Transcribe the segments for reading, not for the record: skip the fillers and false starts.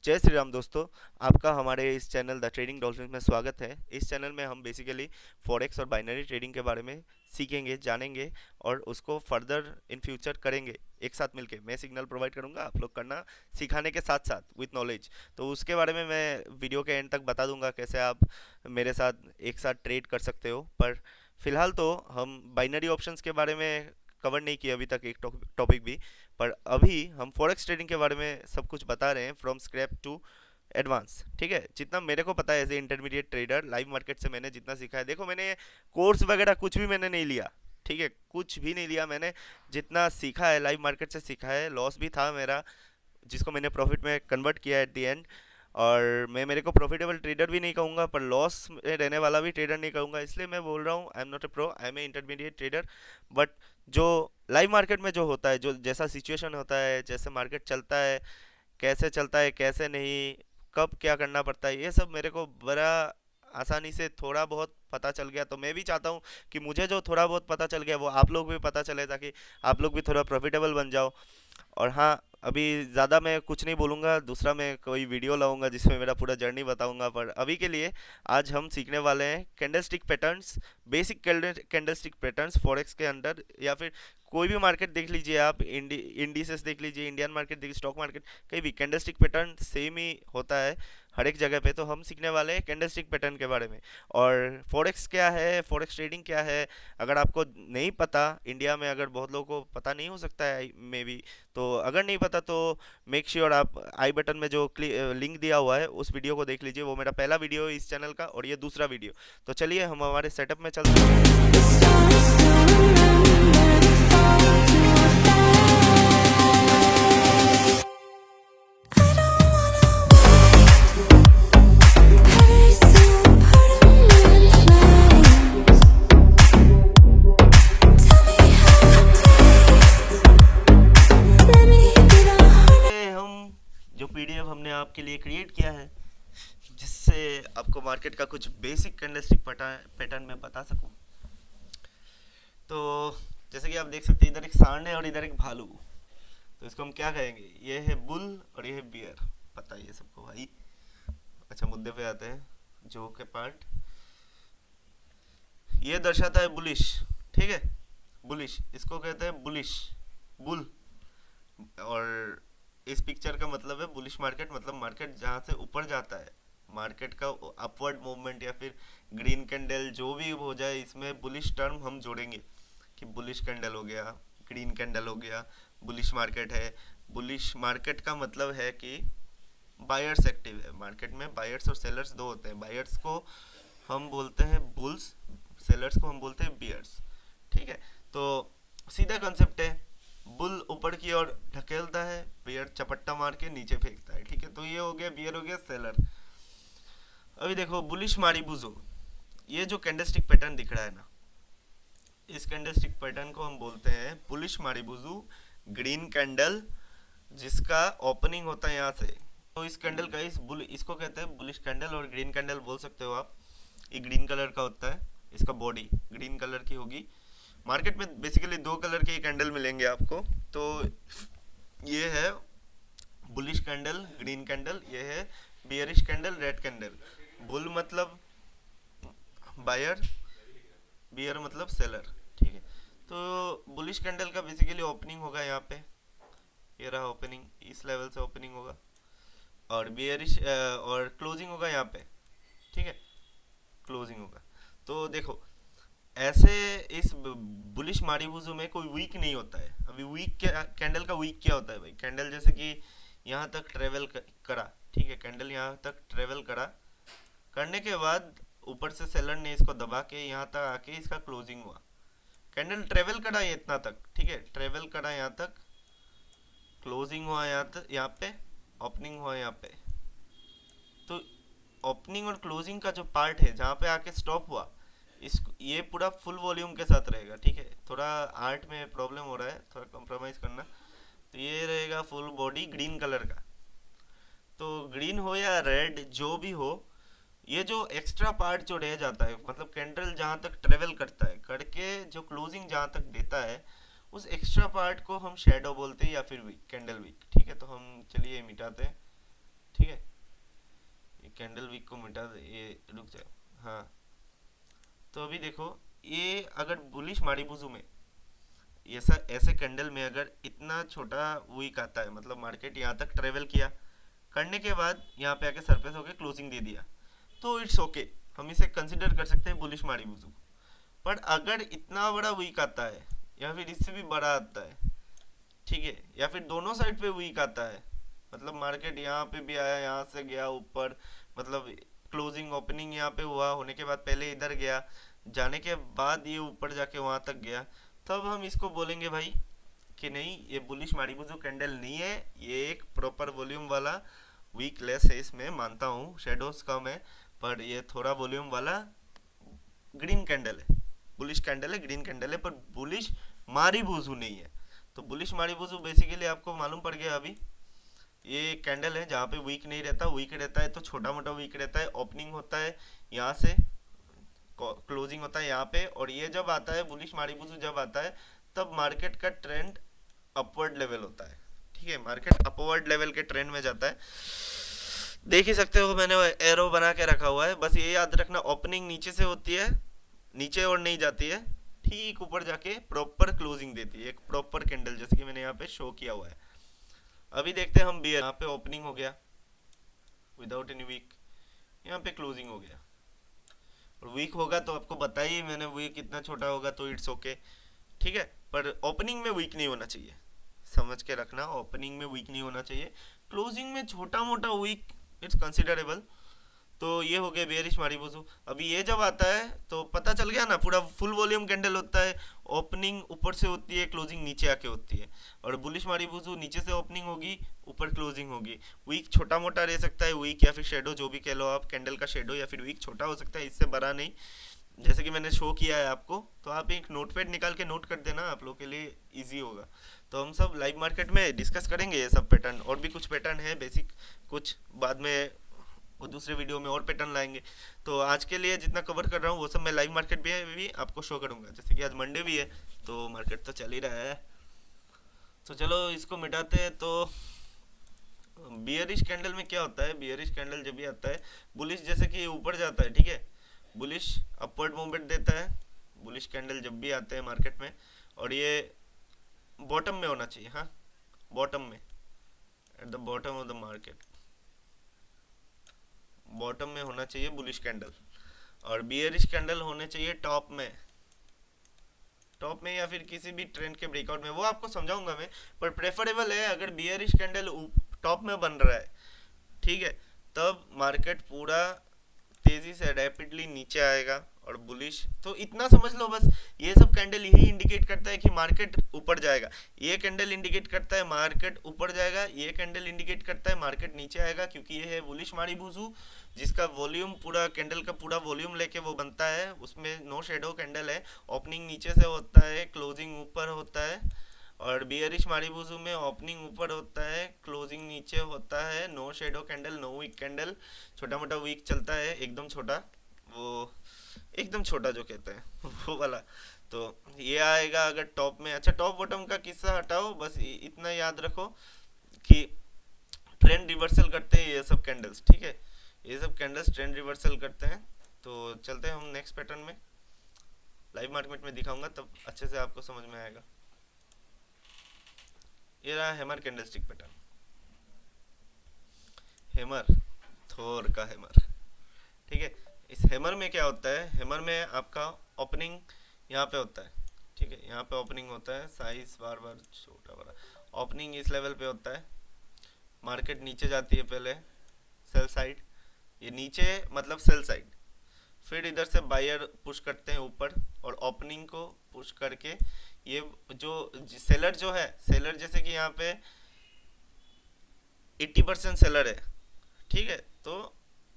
जय श्री राम दोस्तों। आपका हमारे इस चैनल द ट्रेडिंग डॉल्फिन में स्वागत है। इस चैनल में हम बेसिकली फॉरेक्स और बाइनरी ट्रेडिंग के बारे में सीखेंगे, जानेंगे और उसको फर्दर इन फ्यूचर करेंगे एक साथ मिलके। मैं सिग्नल प्रोवाइड करूंगा, आप लोग करना, सिखाने के साथ साथ विथ नॉलेज। तो उसके बारे में मैं वीडियो के एंड तक बता दूंगा कैसे आप मेरे साथ एक साथ ट्रेड कर सकते हो। पर फिलहाल तो हम बाइनरी ऑप्शंस के बारे में कवर नहीं किया अभी तक एक टॉपिक भी। पर अभी हम फॉरेक्स ट्रेडिंग के बारे में सब कुछ बता रहे हैं फ्रॉम स्क्रैप टू एडवांस। ठीक है, जितना मेरे को पता है as a intermediate trader live market से मैंने जितना सीखा है, देखो मैंने कोर्स वगैरह कुछ भी मैंने नहीं लिया। ठीक है, कुछ भी नहीं लिया मैंने। जितना सीखा है लाइव मार्केट से सीखा है। लॉस भी था मेरा जिसको मैंने प्रॉफिट में कन्वर्ट किया एट द एंड। और मैं मेरे को प्रॉफिटेबल ट्रेडर भी नहीं कहूँगा, पर लॉस में रहने वाला भी ट्रेडर नहीं कहूँगा। इसलिए मैं बोल रहा हूँ I am not a pro, I am a intermediate trader. But जो लाइव मार्केट में जो होता है, जो जैसा सिचुएशन होता है, जैसे मार्केट चलता है, कैसे चलता है कैसे नहीं, कब क्या करना पड़ता है, ये सब मेरे को बड़ा आसानी से थोड़ा बहुत पता चल गया। तो मैं भी चाहता हूँ कि मुझे जो थोड़ा बहुत पता चल गया वो आप लोग भी पता चले, ताकि आप लोग भी थोड़ा प्रॉफिटेबल बन जाओ। और हाँ, अभी ज़्यादा मैं कुछ नहीं बोलूँगा, दूसरा मैं कोई वीडियो लाऊंगा जिसमें मेरा पूरा जर्नी बताऊंगा। पर अभी के लिए आज हम सीखने वाले हैं candlestick patterns, basic candlestick patterns forex के अंदर। या फिर कोई भी मार्केट देख लीजिए आप, इंडिसेस देख लीजिए, इंडियन मार्केट देखिए, स्टॉक मार्केट, कहीं भी कैंडलस्टिक पैटर्न सेम ही होता है हर एक जगह पे। तो हम सीखने वाले हैं कैंडलस्टिक पैटर्न के बारे में। और फॉरेक्स क्या है, फॉरेक्स ट्रेडिंग क्या है, अगर आपको नहीं पता, इंडिया में अगर बहुत लोगों को पता नहीं हो सकता है मे बी, तो अगर नहीं पता तो मेक श्योर आप आई बटन में जो लिंक दिया हुआ है उस वीडियो को देख लीजिए। वो मेरा पहला वीडियो है इस चैनल का और ये दूसरा वीडियो। तो चलिए हम हमारे सेटअप में चलते हैं। हम जो पीडीएफ हमने आपके लिए क्रिएट किया है, जिससे आपको मार्केट का कुछ बेसिक कैंडलस्टिक पैटर्न में बता सकूं। तो जैसे कि आप देख सकते हैं, इधर एक सांड है और इधर एक भालू। तो इसको हम क्या कहेंगे, ये है बुल और ये है बियर। पता है ये सबको भाई। अच्छा, मुद्दे पे आते हैं, जो के पार्ट। ये दर्शाता है बुलिश। ठीक है, बुलिश, इसको कहते हैं बुलिश, बुल। और इस पिक्चर का मतलब है बुलिश मार्केट, मतलब मार्केट जहाँ से ऊपर जाता है, मार्केट का अपवर्ड मूवमेंट या फिर ग्रीन कैंडल जो भी हो जाए, इसमें बुलिश टर्म हम जोड़ेंगे कि बुलिश कैंडल हो गया, ग्रीन कैंडल हो गया, बुलिश मार्केट है। बुलिश मार्केट का मतलब है कि बायर्स एक्टिव है मार्केट में। बायर्स और सेलर्स दो होते हैं। बायर्स को हम बोलते हैं बुल्स, सेलर्स को हम बोलते हैं बियर्स। ठीक है, तो सीधा कॉन्सेप्ट है, बुल ऊपर की ओर ढकेलता है, बियर चपट्टा मार के नीचे फेंकता है। ठीक है, तो ये हो गया बियर, हो गया सेलर। अभी देखो बुलिश मारीबुजो, ये जो कैंडलस्टिक पैटर्न दिख रहा है ना, इस कैंडलस्टिक पैटर्न को हम बोलते हैं बुलिश मारीबुजू ग्रीन कैंडल, जिसका ओपनिंग होता है यहाँ से। तो इस कैंडल का इसको कहते हैं बुलिश कैंडल और ग्रीन कैंडल बोल सकते हो आप। ये ग्रीन कलर का होता है, इसका बॉडी ग्रीन कलर की होगी। मार्केट में बेसिकली दो कलर के कैंडल मिलेंगे आपको। तो ये है बुलिश कैंडल ग्रीन कैंडल, ये है bearish candle red candle. Bull मतलब बायर, बियर मतलब सेलर। ठीक है, तो बुलिश कैंडल का बेसिकली ओपनिंग होगा यहाँ पे, ये रहा ओपनिंग, इस लेवल से ओपनिंग होगा। और बियरिश और क्लोजिंग होगा यहाँ पे। ठीक है, क्लोजिंग होगा। तो देखो ऐसे इस बुलिश मारीबुजू में कोई वीक नहीं होता है। अभी वीक क्या, कैंडल का वीक क्या होता है भाई, कैंडल जैसे कि यहाँ तक ट्रेवल करा। ठीक है, कैंडल यहाँ तक ट्रेवल करा, करने के बाद ऊपर से सेलर ने इसको दबा के यहाँ तक आके इसका क्लोजिंग हुआ। कैंडल ट्रेवल करा ये इतना तक, ठीक है, ट्रेवल करा यहाँ तक, क्लोजिंग हुआ यहाँ तक, यहाँ पे ओपनिंग हुआ यहाँ पे। तो ओपनिंग और क्लोजिंग का जो पार्ट है जहाँ पे आके स्टॉप हुआ, इस ये पूरा फुल वॉल्यूम के साथ रहेगा। ठीक है, थोड़ा आर्ट में प्रॉब्लम हो रहा है, थोड़ा कॉम्प्रोमाइज़ करना। तो ये रहेगा फुल बॉडी ग्रीन कलर का। तो ग्रीन हो या रेड जो भी हो, ये जो एक्स्ट्रा पार्ट जो रह जाता है, मतलब कैंडल जहाँ तक ट्रेवल करता है करके जो क्लोजिंग जहाँ तक देता है, उस एक्स्ट्रा पार्ट को हम शेडो बोलते हैं या फिर वीक, कैंडल वीक। ठीक है, तो हम चलिए मिटाते हैं। ठीक है, ये कैंडल वीक को मिटा दे, ये रुक जाए। हाँ, तो अभी देखो, ये अगर बुलिश मारीबुजू में ऐसा ऐसे कैंडल में अगर इतना छोटा वीक आता है, मतलब मार्केट यहाँ तक ट्रेवल किया, करने के बाद यहाँ पे आके सरफेस होके क्लोजिंग दे दिया, तो इट्स ओके, हम इसे कंसिडर कर सकते हैं बुलिश मारीबुजू। पर अगर इतना बड़ा वीक आता है या फिर इससे भी बड़ा आता है, ठीक है, या फिर दोनों साइड पे वीक आता है, मतलब मार्केट यहाँ पे भी आया, यहाँ से गया ऊपर, मतलब क्लोजिंग ओपनिंग यहाँ पे हुआ, होने के बाद पहले इधर गया, जाने के बाद ये ऊपर जाके वहां तक गया, तब हम इसको बोलेंगे भाई कि नहीं, ये बुलिश मारीबुजू कैंडल नहीं है, ये एक प्रॉपर वॉल्यूम वाला वीक लेस है, इसमें मानता हूँ शेडोज कम है, पर ये थोड़ा वॉल्यूम वाला ग्रीन कैंडल है, बुलिश कैंडल है, ग्रीन कैंडल है, पर बुलिश मारीबुजू नहीं है। तो बुलिश मारीबुजू बेसिकली आपको मालूम पड़ गया अभी, ये कैंडल है जहाँ पे वीक नहीं रहता, वीक रहता है तो छोटा मोटा वीक रहता है, ओपनिंग होता है यहाँ से, क्लोजिंग होता है यहाँ पे, और ये जब आता है बुलिश मारीबुजू जब आता है, तब मार्केट का ट्रेंड अपवर्ड लेवल होता है, ठीक है, मार्केट अपवर्ड लेवल के ट्रेंड में जाता है। देख ही सकते हो मैंने एरो बना के रखा हुआ है, बस ये याद रखना, ओपनिंग नीचे से होती है, नीचे और नहीं जाती है, ठीक ऊपर जाके प्रॉपर क्लोजिंग देती है, एक प्रॉपर कैंडल, जैसे कि मैंने यहाँ पे शो किया हुआ है। अभी देखते हैं हम बियर, यहाँ पे ओपनिंग हो गया विदाउट एनी वीक, यहाँ पे क्लोजिंग हो गया, और वीक होगा तो आपको बताइए मैंने, वीक कितना छोटा होगा तो इट्स ओके, ठीक है, पर ओपनिंग में वीक नहीं होना चाहिए, समझ के रखना, ओपनिंग में वीक नहीं होना चाहिए, क्लोजिंग में छोटा मोटा वीक इट्स कंसिडरेबल। तो ये हो गया बेयरिश मारीबुजू। अभी ये जब आता है तो पता चल गया ना, पूरा फुल वॉल्यूम कैंडल होता है, ओपनिंग ऊपर से होती है, क्लोजिंग नीचे आके होती है, और बुलिश मारीबुजू नीचे से ओपनिंग होगी, ऊपर क्लोजिंग होगी। वीक छोटा मोटा रह सकता है, वीक या फिर शेडो जो भी कह लो आप, कैंडल का शेडो या फिर वीक छोटा हो सकता है, इससे बड़ा नहीं, जैसे कि मैंने शो किया है आपको, तो आप एक नोटपैड निकाल के नोट कर देना, आप लोग के लिए इजी होगा। तो हम सब लाइव मार्केट में डिस्कस करेंगे ये सब पैटर्न, और भी कुछ पैटर्न है बेसिक, कुछ बाद में वो दूसरे वीडियो में और पैटर्न लाएंगे। तो आज के लिए जितना कवर कर रहा हूँ वो सब मैं लाइव मार्केट भी आपको शो करूँगा, जैसे कि आज मंडे भी है तो मार्केट तो चल ही रहा है। तो चलो इसको मिटाते हैं। तो बियरिश कैंडल में क्या होता है, बियरिश कैंडल जब भी आता है, बुलिश जैसे कि ऊपर जाता है, ठीक है, बुलिश अपवर्ड मूवमेंट देता है, बुलिश कैंडल जब भी आते हैं मार्केट में, और ये बॉटम में होना चाहिए, हाँ, बॉटम में, at the bottom of the market, bottom में होना चाहिए बुलिश कैंडल, और बियरिश कैंडल होने चाहिए टॉप में, टॉप में या फिर किसी भी ट्रेंड के ब्रेकआउट में, वो आपको समझाऊंगा मैं, पर प्रेफरेबल है अगर बियरिश कैंडल टॉप में बन रहा है, ठीक है, तब मार्केट पूरा तेजी से रैपिडली नीचे आएगा, और बुलिश तो इतना समझ लो बस, ये सब कैंडल यही इंडिकेट करता है कि मार्केट ऊपर जाएगा, ये कैंडल इंडिकेट करता है मार्केट ऊपर जाएगा, ये कैंडल इंडिकेट करता है मार्केट नीचे आएगा, क्योंकि ये है बुलिश मारीबुजू, जिसका वॉल्यूम पूरा कैंडल का पूरा वॉल्यूम लेके वो बनता है, उसमें नो शेडो कैंडल है, ओपनिंग नीचे से होता है, क्लोजिंग ऊपर होता है, और बियरिश मारीबुजू में ओपनिंग ऊपर होता है, क्लोजिंग नीचे होता है, no shadow candle, no wick candle, छोटा मोटा वीक चलता है, एकदम छोटा, वो एकदम छोटा जो कहते हैं वो वाला। तो ये आएगा अगर टॉप में। अच्छा, टॉप बॉटम का किस्सा हटाओ, बस इतना याद रखो कि ट्रेंड रिवर्सल करते हैं ये सब कैंडल्स, ठीक है, ये सब कैंडल्स ट्रेंड रिवर्सल करते हैं। तो चलते हैं हम नेक्स्ट पैटर्न में, लाइव मार्केट में दिखाऊंगा तब अच्छे से आपको समझ में आएगा। ये रहा हैमर कैंडलस्टिक पैटर्न, हैमर, थोर का हैमर, ठीक है। इस हैमर में क्या होता है, हैमर में आपका ओपनिंग यहाँ पे होता है, ठीक है, यहाँ पे ओपनिंग होता है, साइज बार बार छोटा बड़ा, ओपनिंग इस लेवल पे होता है, मार्केट नीचे जाती है पहले सेल साइड, ये नीचे मतलब सेल साइड, फिर इधर से बायर पुश करते हैं ऊपर, और ओपनिंग को पुश करके ये जो सेलर जो है, सेलर जैसे कि यहाँ पे 80% सेलर है, ठीक है, तो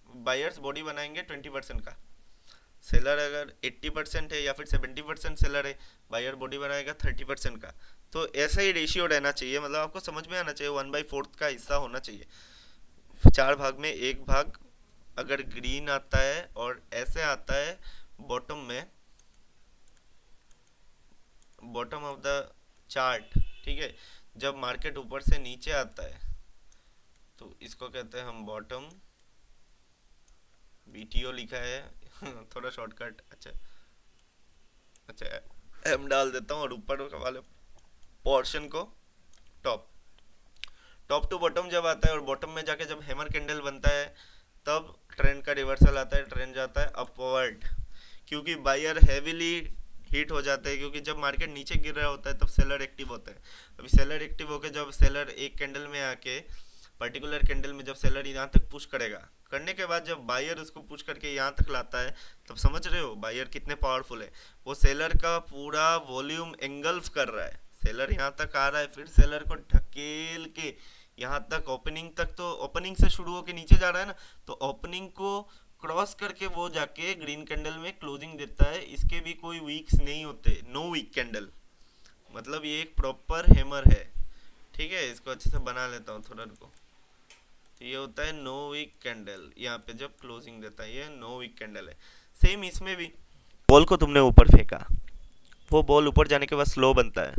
बायर्स बॉडी बनाएंगे 20% का, सेलर अगर 80% है या फिर 70% सेलर है, बायर बॉडी बनाएगा 30% का। तो ऐसा ही रेशियो रहना चाहिए, मतलब आपको समझ में आना चाहिए, 1/4 का हिस्सा होना चाहिए, 4 भाग में एक भाग अगर ग्रीन आता है और ऐसे आता है बॉटम में, बॉटम ऑफ द चार्ट, ठीक है, जब मार्केट ऊपर से नीचे आता है तो इसको कहते हैं हम बॉटम, बीटीओ लिखा है थोड़ा शॉर्टकट। अच्छा अच्छा, एम डाल देता हूँ और ऊपर वाले पोर्शन को टॉप। टॉप टू बॉटम जब आता है और बॉटम में जाके जब हैमर कैंडल बनता है तब ट्रेंड का रिवर्सल आता है, ट्रेंड जाता है अपवर्ड, क्योंकि बायर हैवीली हिट हो जाते हैं, क्योंकि जब मार्केट नीचे गिर रहा होता है तब सेलर एक्टिव होता है। अभी सेलर एक्टिव होकर जब सेलर एक कैंडल में आके पर्टिकुलर कैंडल में जब सेलर यहाँ तक पुश करेगा, करने के बाद जब बायर उसको पुश करके यहाँ तक लाता है, तब समझ रहे हो बायर कितने पावरफुल है। वो सेलर का पूरा वॉल्यूम एंगल्फ कर रहा है, सेलर यहाँ तक आ रहा है, फिर सेलर को ढकेल के यहाँ तक ओपनिंग तक, तो ओपनिंग से शुरू होकर नीचे जा रहा है ना, तो ओपनिंग को क्रॉस करके वो जाके ग्रीन कैंडल में क्लोजिंग देता है। इसके भी कोई वीक्स नहीं होते, नो वीक कैंडल, मतलब ये एक प्रॉपर हैमर है। ठीक है, इसको अच्छे से बना लेता हूँ थोड़ा, रुको। तो ये होता है नो वीक कैंडल, यहाँ पे जब क्लोजिंग देता है ये नो वीक कैंडल है। सेम इसमें भी बॉल को तुमने ऊपर फेंका, वो बॉल ऊपर जाने के बाद स्लो बनता है,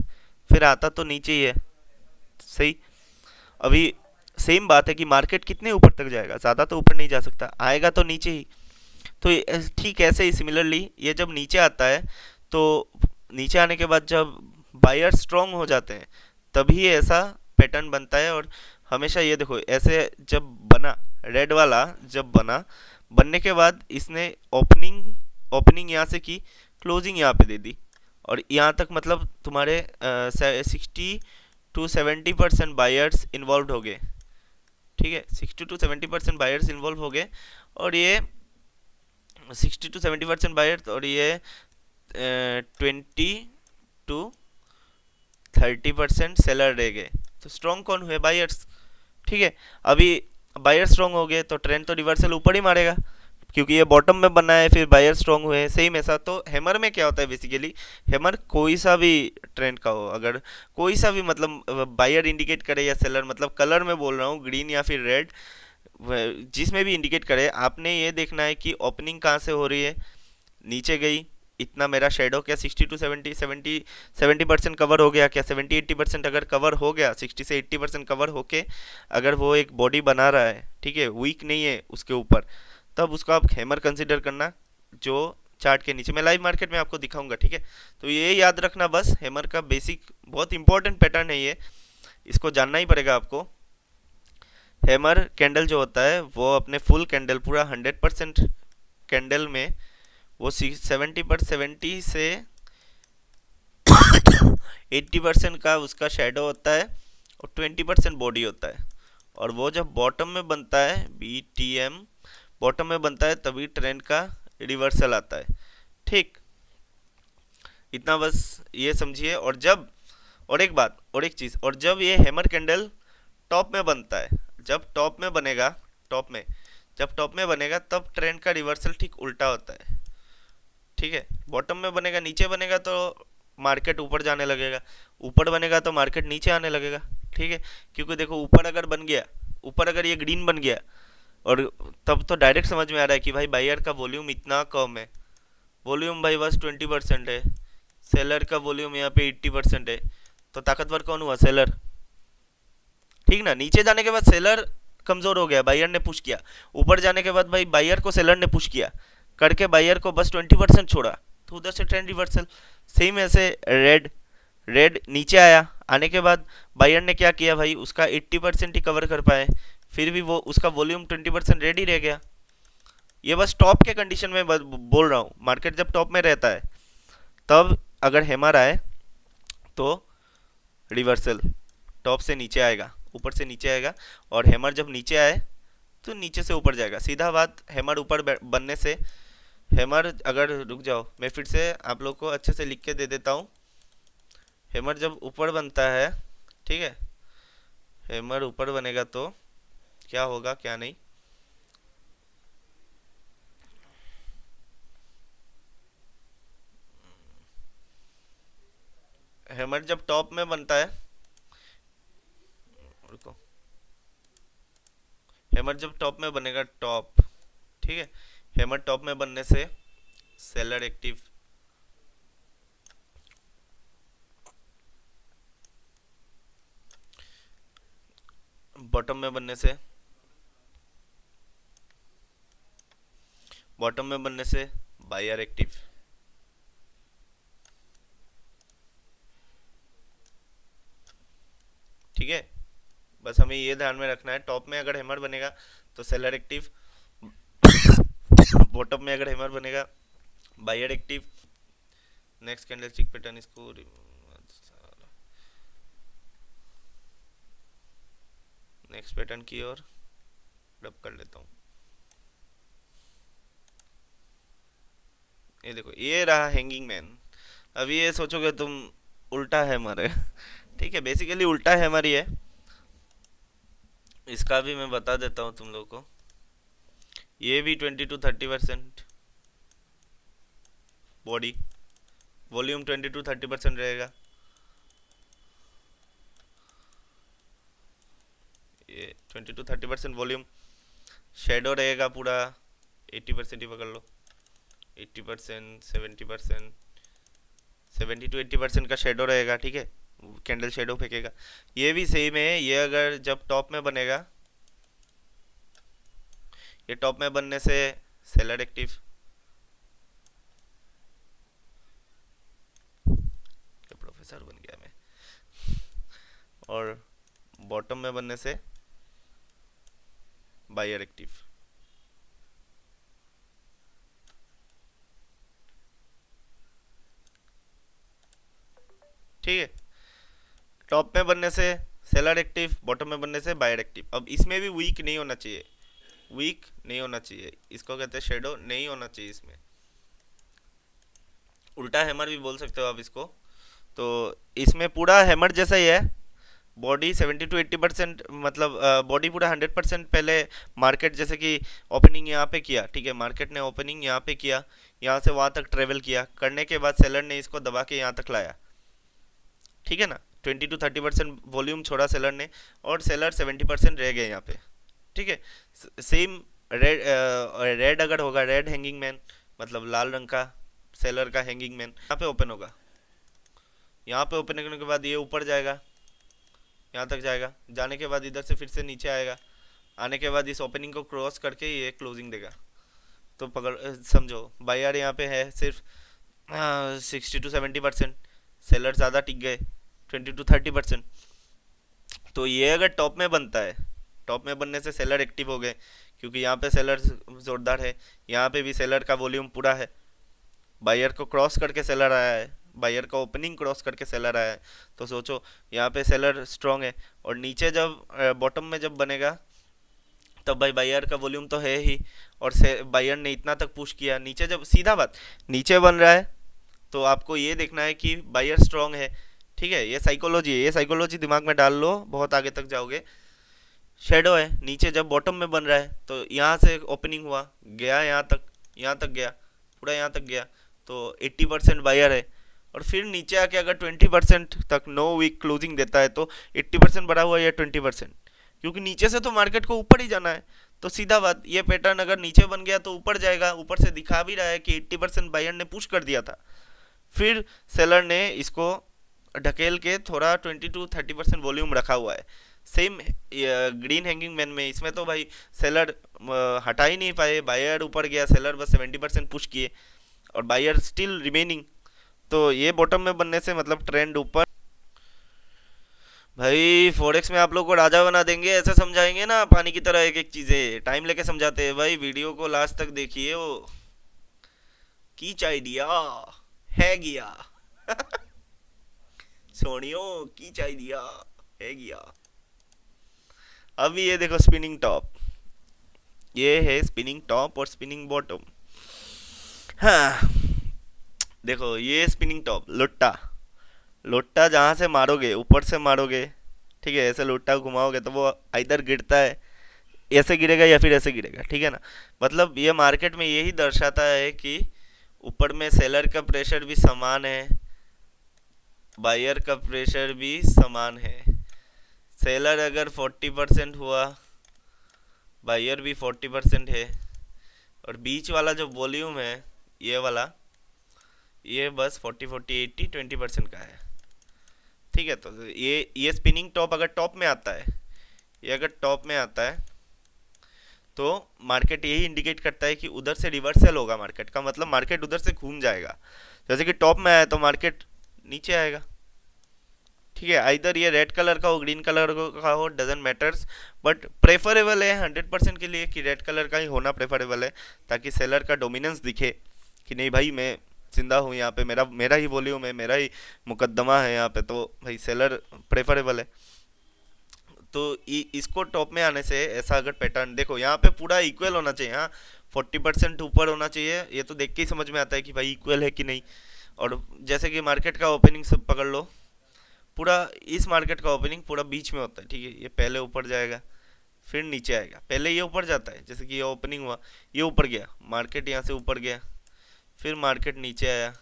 फिर आता तो नीचे ही है, सही। अभी सेम बात है कि मार्केट कितने ऊपर तक जाएगा, ज़्यादा तो ऊपर नहीं जा सकता, आएगा तो नीचे ही। तो ठीक ऐसे ही सिमिलरली ये जब नीचे आता है, तो नीचे आने के बाद जब बायर स्ट्रांग हो जाते हैं तभी ऐसा पैटर्न बनता है। और हमेशा ये देखो ऐसे जब बना, रेड वाला जब बना, बनने के बाद इसने ओपनिंग ओपनिंग यहाँ से की, क्लोजिंग यहाँ पे दे दी, और यहाँ तक मतलब तुम्हारे 60 to 70% बायर्स इन्वॉल्व हो गए। ठीक है, 60 to 70% बायर्स इन्वॉल्व हो गए, और ये 60 to 70% बायर्स, और ये 20 to 30% सेलर रह गए। तो स्ट्रॉन्ग कौन हुए? बायर्स। ठीक है, अभी बायर स्ट्रॉन्ग हो गए तो ट्रेंड तो रिवर्सल ऊपर ही मारेगा, क्योंकि ये बॉटम में बना है, फिर बायर स्ट्रॉन्ग हुए, सेम ऐसा। तो हैमर में क्या होता है बेसिकली, हैमर कोई सा भी ट्रेंड का हो, अगर कोई सा भी मतलब बायर इंडिकेट करे या सेलर, मतलब कलर में बोल रहा हूँ, ग्रीन या फिर रेड, जिसमें भी इंडिकेट करे, आपने ये देखना है कि ओपनिंग कहाँ से हो रही है। नीचे गई, इतना मेरा शेडो क्या 60 to 70 कवर हो गया क्या, 70-80% अगर कवर हो गया, 60 से 80% कवर होके अगर वो एक बॉडी बना रहा है, ठीक है, वीक नहीं है उसके ऊपर, तब उसको आप हैमर कंसिडर करना, जो चार्ट के नीचे मैं लाइव मार्केट में आपको दिखाऊंगा। ठीक है, तो ये याद रखना बस, हैमर का बेसिक बहुत इंपॉर्टेंट पैटर्न है ये, इसको जानना ही पड़ेगा आपको। हैमर कैंडल जो होता है वो अपने फुल कैंडल पूरा 100% कैंडल में वो 70 से 80% का उसका शेडो होता है, और 20% बॉडी होता है। और वो जब बॉटम में बनता है, BTM बॉटम में बनता है, तभी ट्रेंड का रिवर्सल आता है। ठीक, इतना बस ये समझिए। और जब, और एक बात और एक चीज़, और जब ये हैमर कैंडल टॉप में बनता है, जब टॉप में बनेगा, जब टॉप में बनेगा तब ट्रेंड का रिवर्सल ठीक उल्टा होता है। ठीक है, बॉटम में बनेगा, नीचे बनेगा तो मार्केट ऊपर जाने लगेगा, ऊपर बनेगा तो मार्केट नीचे आने लगेगा। ठीक है, क्योंकि देखो ऊपर अगर बन गया, ऊपर अगर ये ग्रीन बन गया, और तब तो डायरेक्ट समझ में आ रहा है कि भाई बायर का वॉल्यूम इतना कम है, वॉल्यूम भाई बस 20% है, सेलर का वॉल्यूम यहाँ पे 80% है, तो ताकतवर कौन हुआ? सेलर। ठीक ना, नीचे जाने के बाद सेलर कमजोर हो गया, बायर ने पुश किया, ऊपर जाने के बाद भाई बायर को सेलर ने पुश किया करके बायर को बस 20% छोड़ा, तो उधर से ट्रेंड रिवर्सल। सेम ऐसे रेड, रेड नीचे आया, आने के बाद बायर ने क्या किया भाई, उसका 80% ही कवर कर पाए, फिर भी वो उसका वॉल्यूम 20% रेड ही रह गया। ये बस टॉप के कंडीशन में बोल रहा हूँ, मार्केट जब टॉप में रहता है तब अगर हैमर आए तो रिवर्सल टॉप से नीचे आएगा, ऊपर से नीचे आएगा, और हैमर जब नीचे आए तो नीचे से ऊपर जाएगा, सीधा बात। हैमर ऊपर बनने से, हैमर अगर, रुक जाओ मैं फिर से आप लोग को अच्छे से लिख के दे देता हूँ। हैमर जब ऊपर बनता है, ठीक है, हैमर ऊपर बनेगा तो क्या होगा क्या नहीं, हैमर जब टॉप में बनता है, रुको, हैमर जब टॉप में बनेगा, टॉप, ठीक है, हैमर टॉप में बनने से सेलर एक्टिव, बॉटम में बनने से बॉटम में बनने से बायर एक्टिव। ठीक है, बस हमें ये ध्यान में रखना है, टॉप में अगर हैमर बनेगा तो सेलर एक्टिव, बॉटम में अगर हैमर बनेगा buyer active. Next candlestick pattern, इसको नेक्स्ट पैटर्न की ओर रब कर लेता हूँ। ये देखो, ये रहा हैंगिंग मैन। अब ये सोचोगे तुम उल्टा है हमारे ठीक है, बेसिकली उल्टा है हमारी है। इसका भी मैं बता देता हूँ तुम लोगों को। ये भी 20 to 30% बॉडी, वॉल्यूम 20 to 30% रहेगा। ये 20 to 30% वॉल्यूम, शेडो रहेगा पूरा 80% ही पकड़ लो, 80%, 70%, 70 to 80% का शेडो रहेगा। ठीक है, कैंडल शेडो फेंकेगा। ये भी सेम है, ये अगर जब टॉप में बनेगा, ये टॉप में बनने से सेलर एक्टिव, प्रोफेसर बन गया मैं, और बॉटम में बनने से बायर एक्टिव। ठीक है, टॉप में बनने से सेलर एक्टिव, बॉटम में बनने से बायर एक्टिव। अब इसमें भी वीक नहीं होना चाहिए, वीक नहीं होना चाहिए, इसको कहते हैं शेडो नहीं होना चाहिए इसमें। उल्टा हैमर भी बोल सकते हो आप इसको। तो इसमें पूरा हैमर जैसा ही है, बॉडी 70 to 80%, मतलब बॉडी पूरा 100% पहले मार्केट जैसे कि ओपनिंग यहाँ पे किया। ठीक है, मार्केट ने ओपनिंग यहाँ पे किया, यहाँ से वहाँ तक ट्रेवल किया, करने के बाद सेलर ने इसको दबा के यहाँ तक लाया। ठीक है ना, 20 to 30% वॉल्यूम छोड़ा सेलर ने, और सेलर 70% रह गए यहाँ पे। ठीक है, सेम रेड, रेड अगर होगा, रेड हैंगिंग मैन मतलब लाल रंग का सेलर का हैंगिंग मैन यहाँ पे ओपन होगा। यहाँ पे ओपन करने के बाद ये ऊपर जाएगा, यहाँ तक जाएगा, जाने के बाद इधर से फिर से नीचे आएगा, आने के बाद इस ओपनिंग को क्रॉस करके ये क्लोजिंग देगा। तो पकड़ समझो, बायर यहाँ पे है सिर्फ 60 to 70%, सेलर ज़्यादा टिक गए 20 to 30%। तो ये अगर टॉप में बनता है, टॉप में बनने से सेलर एक्टिव हो गए, क्योंकि यहाँ पे सेलर जोरदार है, यहाँ पे भी सेलर का वॉल्यूम पूरा है, बायर को क्रॉस करके सेलर आया है, बायर का ओपनिंग क्रॉस करके सेलर आया है। तो सोचो यहाँ पे सेलर स्ट्रांग है, और नीचे जब बॉटम में जब बनेगा तब भाई बायर का वॉल्यूम तो है ही, और से बायर ने इतना तक पुश किया, नीचे जब सीधा बात नीचे बन रहा है तो आपको ये देखना है कि बायर स्ट्रांग है। ठीक है, ये साइकोलॉजी है, ये साइकोलॉजी दिमाग में डाल लो, बहुत आगे तक जाओगे। शेडो है, नीचे जब बॉटम में बन रहा है तो यहाँ से ओपनिंग हुआ, गया यहाँ तक, यहाँ तक गया, पूरा यहाँ तक गया, तो 80% बायर है। और फिर नीचे आके अगर 20% तक नो वीक क्लोजिंग देता है तो 80% बढ़ा हुआ या 20%, क्योंकि नीचे से तो मार्केट को ऊपर ही जाना है। तो सीधा बात, ये पैटर्न अगर नीचे बन गया तो ऊपर जाएगा, ऊपर से दिखा भी रहा है कि 80% बायर ने पुश कर दिया था, फिर सेलर ने इसको ढकेल के थोड़ा 20 to 30% वॉल्यूम रखा हुआ है। सेम ग्रीन हैंगिंग मैन में, इसमें तो भाई सेलर हटा ही नहीं पाए, बायर ऊपर गया, सेलर बस 70% पुश किए और बायर स्टिल रिमेनिंग। तो ये बॉटम में बनने से मतलब ट्रेंड ऊपर। भाई फॉरेक्स में आप लोग को राजा बना देंगे, ऐसा समझाएंगे ना पानी की तरह एक एक चीजें टाइम लेके समझाते हैं भाई। वीडियो को लास्ट तक देखिए, वो कीच आइडिया है गया सोनियो कीच आइडिया है गया। अब ये देखो स्पिनिंग टॉप, ये है स्पिनिंग टॉप और स्पिनिंग बॉटम। हाँ देखो, ये स्पिनिंग टॉप लोट्टा, लोट्टा जहाँ से मारोगे ऊपर से मारोगे, ठीक है, ऐसे लोट्टा घुमाओगे तो वो इधर गिरता है, ऐसे गिरेगा या फिर ऐसे गिरेगा। ठीक है ना, मतलब ये मार्केट में यही दर्शाता है कि ऊपर में सेलर का प्रेशर भी समान है, बायर का प्रेशर भी समान है। सेलर अगर 40% हुआ, बायर भी 40% है, और बीच वाला जो वॉल्यूम है ये वाला, ये बस 40, 40, 80, 20% का है। ठीक है, तो ये स्पिनिंग टॉप अगर टॉप में आता है, ये अगर टॉप में आता है तो मार्केट यही इंडिकेट करता है कि उधर से रिवर्सल होगा मार्केट का, मतलब मार्केट उधर से घूम जाएगा। जैसे कि टॉप में आया तो मार्केट नीचे आएगा, ठीक है। आइदर ये रेड कलर का हो, ग्रीन कलर का हो, डजेंट मैटर्स, बट प्रेफरेबल है 100% के लिए कि रेड कलर का ही होना प्रेफरेबल है, ताकि सेलर का डोमिनेंस दिखे कि नहीं भाई मैं जिंदा हूँ यहाँ पे, मेरा मेरा ही वॉल्यूम है, मेरा ही मुकदमा है यहाँ पे, तो भाई सेलर प्रेफरेबल है। तो इसको टॉप में आने से ऐसा अगर पैटर्न देखो, यहाँ पे पूरा इक्वल होना चाहिए, हाँ 40% ऊपर होना चाहिए, ये तो देख के ही समझ में आता है कि भाई इक्वल है कि नहीं। और जैसे कि मार्केट का ओपनिंग सब पकड़ लो, पूरा इस मार्केट का ओपनिंग पूरा बीच में होता है, ठीक है। ये पहले ऊपर जाएगा फिर नीचे आएगा, पहले ये ऊपर जाता है, जैसे कि ये ओपनिंग हुआ, ये ऊपर गया, मार्केट यहाँ से ऊपर गया, फिर मार्केट नीचे आया,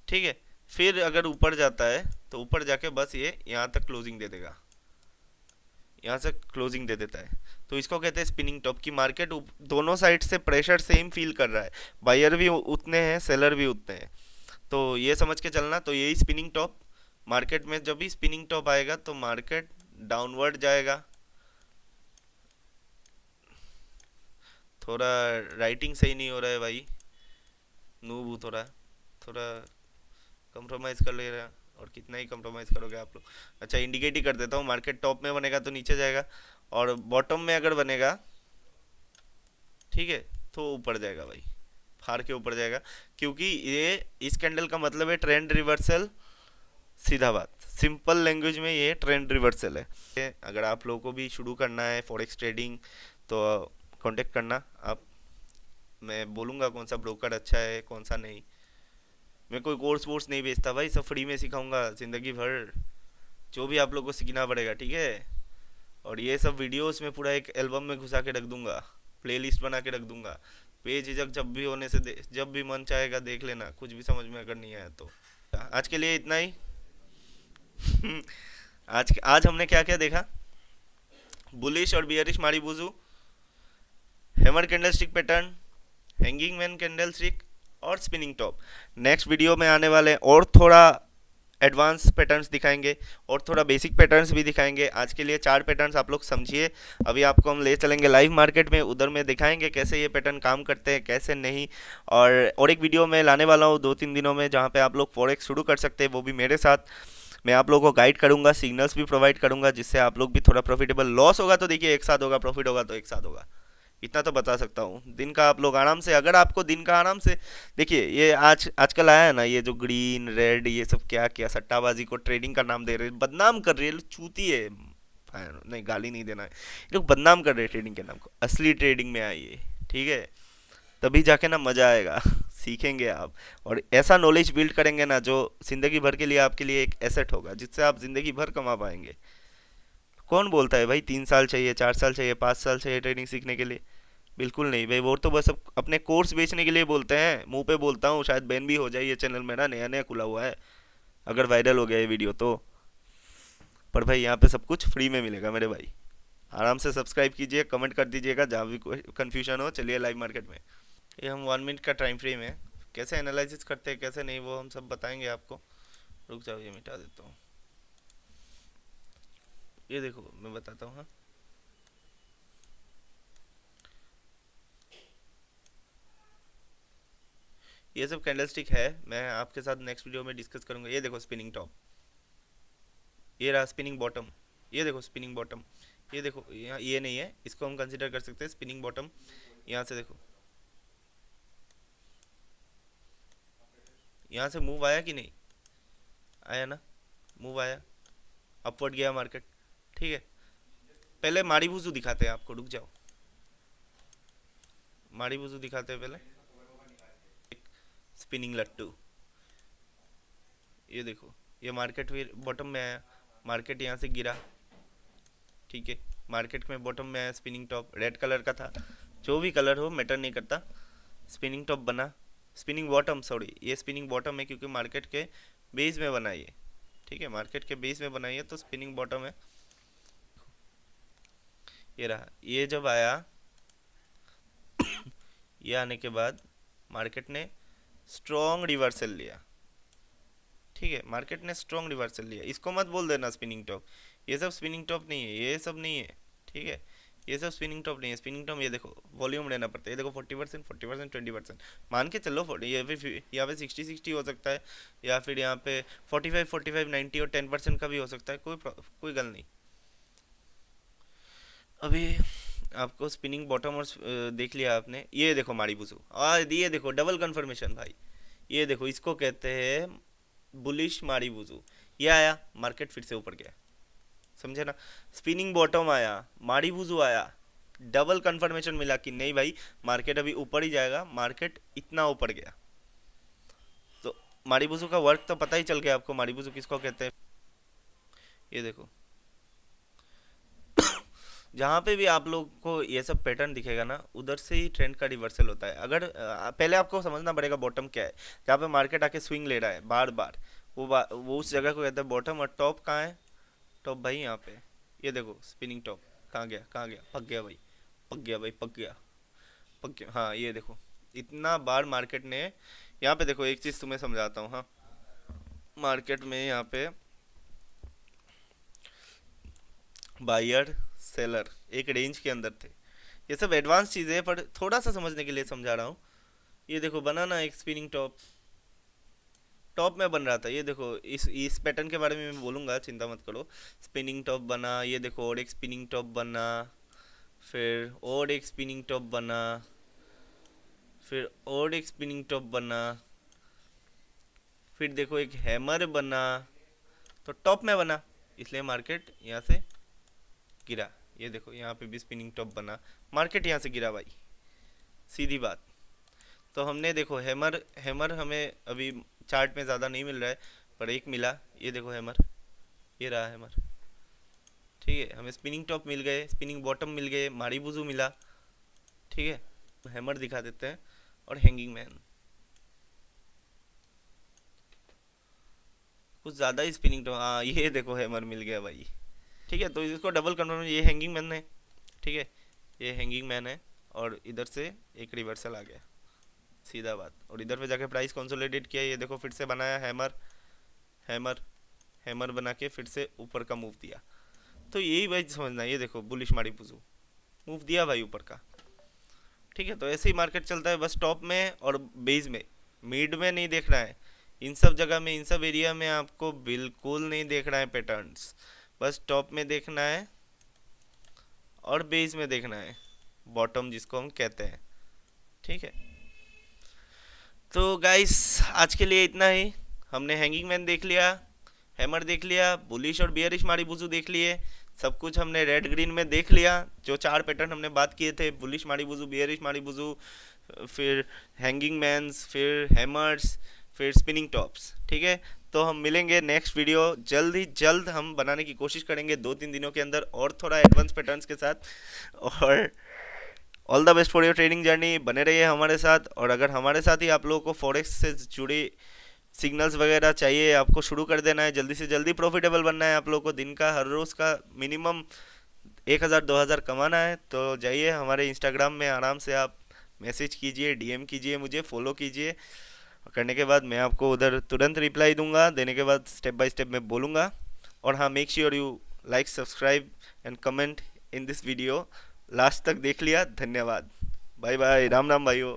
ठीक है। फिर अगर ऊपर जाता है तो ऊपर जाके बस ये यहाँ तक क्लोजिंग दे देगा, यहाँ से क्लोजिंग दे देता है। तो इसको कहते हैं स्पिनिंग टॉप, की मार्केट दोनों साइड से प्रेशर सेम फील कर रहा है, बायर भी उतने हैं सेलर भी उतने हैं, तो ये समझ के चलना। तो यही स्पिनिंग टॉप, मार्केट में जब भी स्पिनिंग टॉप आएगा तो मार्केट डाउनवर्ड जाएगा। थोड़ा राइटिंग सही नहीं हो रहा है भाई, नूब हूँ थोड़ा, थोड़ा कंप्रोमाइज़ कर ले रहा, और कितना ही कंप्रोमाइज़ करोगे आप लोग। अच्छा इंडिकेट ही कर देता हूँ, मार्केट टॉप में बनेगा तो नीचे जाएगा, और बॉटम में अगर बनेगा, ठीक है, तो ऊपर जाएगा भाई, फाड़ के ऊपर जाएगा, क्योंकि ये इस कैंडल का मतलब है ट्रेंड रिवर्सल, सीधा बात, सिंपल लैंग्वेज में ये ट्रेंड रिवर्सल है। अगर आप लोगों को भी शुरू करना है फॉरेक्स ट्रेडिंग तो कांटेक्ट करना आप, मैं बोलूँगा कौन सा ब्रोकर अच्छा है कौन सा नहीं। मैं कोई कोर्स वोर्स नहीं बेचता भाई, सब फ्री में सिखाऊंगा ज़िंदगी भर, जो भी आप लोगों को सीखना पड़ेगा, ठीक है। और ये सब वीडियोस में पूरा एक एल्बम में घुसा के रख दूंगा, प्लेलिस्ट बना के रख दूंगा, बेझिझक जब भी होने से जब भी मन चाहेगा देख लेना, कुछ भी समझ में अगर नहीं आया तो। आज के लिए इतना ही। आज हमने क्या क्या देखा, बुलिश और bearish marubozu, hammer candlestick pattern, hanging man candlestick और स्पिनिंग टॉप। नेक्स्ट वीडियो में आने वाले और थोड़ा एडवांस पैटर्न्स दिखाएंगे और थोड़ा बेसिक पैटर्न्स भी दिखाएंगे। आज के लिए 4 पैटर्न्स आप लोग समझिए। अभी आपको हम ले चलेंगे लाइव मार्केट में, उधर में दिखाएंगे कैसे ये पैटर्न काम करते हैं कैसे नहीं। और एक वीडियो में लाने वाला हूँ 2-3 दिनों में, जहाँ पे आप लोग फॉरेक्स शुरू कर सकते हैं, वो भी मेरे साथ। मैं आप लोगों को गाइड करूंगा, सिग्नल्स भी प्रोवाइड करूंगा, जिससे आप लोग भी थोड़ा प्रॉफिटेबल, लॉस होगा तो देखिए एक साथ होगा, प्रॉफिट होगा तो एक साथ होगा, इतना तो बता सकता हूँ। दिन का आप लोग आराम से, अगर आपको दिन का आराम से देखिए, ये आजकल आया है ना, ये जो ग्रीन रेड ये सब क्या क्या सट्टाबाजी को ट्रेडिंग का नाम दे रहे हैं, बदनाम कर रहे हैं, चूती है, नहीं गाली नहीं देना है, ये लोग बदनाम कर रहे हैं ट्रेडिंग के नाम को। असली ट्रेडिंग में आइए, ठीक है, तभी जाके ना मज़ा आएगा। सीखेंगे आप और ऐसा नॉलेज बिल्ड करेंगे ना जो ज़िंदगी भर के लिए आपके लिए एक एसेट होगा, जिससे आप ज़िंदगी भर कमा पाएंगे। कौन बोलता है भाई 3 साल चाहिए, 4 साल चाहिए, 5 साल चाहिए ट्रेडिंग सीखने के लिए? बिल्कुल नहीं भाई, वो तो बस अपने कोर्स बेचने के लिए बोलते हैं। मुंह पे बोलता हूँ, शायद बैन भी हो जाए ये चैनल मेरा, नया नया खुला हुआ है, अगर वायरल हो गया ये वीडियो तो। पर भाई यहाँ पे सब कुछ फ्री में मिलेगा मेरे भाई, आराम से सब्सक्राइब कीजिए, कमेंट कर दीजिएगा जहाँ भी कोई कन्फ्यूजन हो। चलिए लाइव मार्केट में, ये हम 1 मिनट का टाइम फ्रेम है, कैसे एनालिसिस करते हैं कैसे नहीं वो हम सब बताएंगे आपको। रुक जाओ ये मिटा देता हूँ, ये देखो मैं बताता हूँ। हाँ ये सब कैंडलस्टिक है, मैं आपके साथ नेक्स्ट वीडियो में डिस्कस करूंगा। ये देखो स्पिनिंग टॉप, ये रहा स्पिनिंग बॉटम, ये देखो स्पिनिंग बॉटम, ये देखो यहाँ ये नहीं है, इसको हम कंसिडर कर सकते हैं स्पिनिंग बॉटम। यहाँ से देखो, यहाँ से मूव आया कि नहीं आया ना, मूव आया, अपवर्ड गया मार्केट, ठीक है। पहले माड़ी बुजू दिखाते हैं आपको, रुक जाओ, माड़ी बुजू दिखाते हैं पहले। स्पिनिंग लट्टू, ये देखो, ये मार्केट फिर बॉटम में आया, मार्केट यहाँ से गिरा, ठीक है, मार्केट में बॉटम में आया, स्पिनिंग टॉप रेड कलर का था, जो भी कलर हो मैटर नहीं करता, स्पिनिंग टॉप बना, स्पिनिंग बॉटम, सॉरी ये स्पिनिंग बॉटम है क्योंकि मार्केट के बेस में बना ये, ठीक है, मार्केट के बेस में बनाई है तो स्पिनिंग बॉटम है। ये रहा, ये जब आया, ये आने के बाद मार्केट ने स्ट्रॉन्ग रिवर्सल लिया, ठीक है, मार्केट ने स्ट्रॉन्ग रिवर्सल लिया, इसको मत बोल देना स्पिनिंग टॉप, ये सब स्पिनिंग टॉप नहीं है, ये सब नहीं है, ठीक है। ये सब स्पिनिंग टॉप नहीं है। स्पिनिंग टॉप ये देखो वॉल्यूम लेना पड़ता है, ये देखो 40%, 40%, 20%, मान के चलो 40, ये फिर यहाँ पे 60-60 हो सकता है, या फिर यहाँ पे 45-45, 90 और 10% का भी हो सकता है, कोई गल नहीं। अभी आपको स्पिनिंग बॉटम और देख लिया आपने, ये देखो मारी बुजू, और ये देखो डबल कंफर्मेशन भाई, ये देखो इसको कहते हैं बुलिश मारी बुजू। ये आया, मार्केट फिर से ऊपर गया, समझे ना। स्पिनिंग बॉटम आया, मारी बुजू आया, डबल कंफर्मेशन मिला कि नहीं भाई मार्केट अभी ऊपर ही जाएगा, मार्केट इतना ऊपर गया। तो मारी बुजू का वर्क तो पता ही चल गया आपको, मारी बुजू किसको कहते हैं। ये देखो जहाँ पे भी आप लोग को ये सब पैटर्न दिखेगा ना, उधर से ही ट्रेंड का रिवर्सल होता है। अगर पहले आपको समझना पड़ेगा बॉटम क्या है, जहाँ पे मार्केट आके स्विंग ले रहा है बार बार, वो उस जगह को कहते हैं बॉटम। और टॉप कहाँ है, टॉप भाई यहाँ पे, ये देखो स्पिनिंग टॉप कहाँ गया, कहाँ गया, पक गया भाई, पक गया भाई, पक गया, पक गया। हाँ ये देखो इतना बार मार्केट ने, यहाँ पे देखो एक चीज़ तुम्हें समझाता हूँ। हाँ मार्केट में यहाँ पे बायर सेलर एक रेंज के अंदर थे, ये सब एडवांस चीज़ें हैं पर थोड़ा सा समझने के लिए समझा रहा हूँ। ये देखो बना ना एक स्पिनिंग टॉप, टॉप में बन रहा था, ये देखो इस पैटर्न के बारे में मैं बोलूँगा, चिंता मत करो। स्पिनिंग टॉप बना, ये देखो और एक स्पिनिंग टॉप बना, फिर और एक स्पिनिंग टॉप बना, फिर और एक स्पिनिंग टॉप बना, फिर देखो एक हैमर बना, तो टॉप में बना, इसलिए मार्केट यहाँ से गिरा। ये देखो यहाँ पे भी स्पिनिंग टॉप बना, मार्केट यहाँ से गिरा भाई, सीधी बात। तो हमने देखो हैमर, हैमर हमें अभी चार्ट में ज़्यादा नहीं मिल रहा है, पर एक मिला, ये देखो हैमर, ये रहा हैमर, ठीक है। हमें स्पिनिंग टॉप मिल गए, स्पिनिंग बॉटम मिल गए, मारी बुजू मिला, ठीक है। हैमर दिखा देते हैं, और हैंगिंग मैन, कुछ ज़्यादा ही स्पिनिंग टॉप, हाँ ये देखो हैमर मिल गया भाई, ठीक है। तो इसको डबल कन्फर्म, ये हैंगिंग मैन है, ठीक है, ये हैंगिंग मैन है, और इधर से एक रिवर्सल आ गया, सीधा बात। और इधर पे जाके प्राइस कंसोलिडेट किया, ये देखो फिर से बनाया हैमर, हैमर, हैमर बना के फिर से ऊपर का मूव दिया। तो यही भाई समझना, ये देखो बुलिश मारी पुजू मूव दिया भाई ऊपर का, ठीक है। तो ऐसे ही मार्केट चलता है, बस टॉप में और बेस में, मिड में नहीं देखना है, इन सब जगह में, इन सब एरिया में आपको बिल्कुल नहीं देखना है पैटर्न्स, बस टॉप में देखना है और बेस में देखना है, बॉटम जिसको हम कहते हैं, ठीक है। तो गाइस आज के लिए इतना ही, हमने हैंगिंग मैन देख लिया, हैमर देख लिया, बुलिश और बियरिश मारी बुजू देख लिए, सब कुछ हमने रेड ग्रीन में देख लिया। जो चार पैटर्न हमने बात किए थे, बुलिश मारी बुजू, बियरिश मारी बुजू, फिर हैंगिंग मैन्स, फिर हैमर्स, फिर स्पिनिंग टॉप्स, ठीक है। तो हम मिलेंगे नेक्स्ट वीडियो, जल्द ही जल्द हम बनाने की कोशिश करेंगे 2-3 दिनों के अंदर, और थोड़ा एडवांस पैटर्न्स के साथ। और all the best for your trading journey, बने रहिए हमारे साथ। और अगर हमारे साथ ही आप लोगों को फॉरेक्स से जुड़ी सिग्नल्स वगैरह चाहिए, आपको शुरू कर देना है, जल्दी से जल्दी प्रॉफिटेबल बनना है आप लोगों को, दिन का हर रोज़ का मिनिमम 1000-2000 कमाना है, तो जाइए हमारे इंस्टाग्राम में, आराम से आप मैसेज कीजिए, डीएम कीजिए, मुझे फॉलो कीजिए। करने के बाद मैं आपको उधर तुरंत रिप्लाई दूंगा, देने के बाद स्टेप बाय स्टेप मैं बोलूँगा। और हाँ, make sure you like, subscribe and comment in this video. Last तक देख लिया, धन्यवाद, बाय बाय, राम राम भाइयों।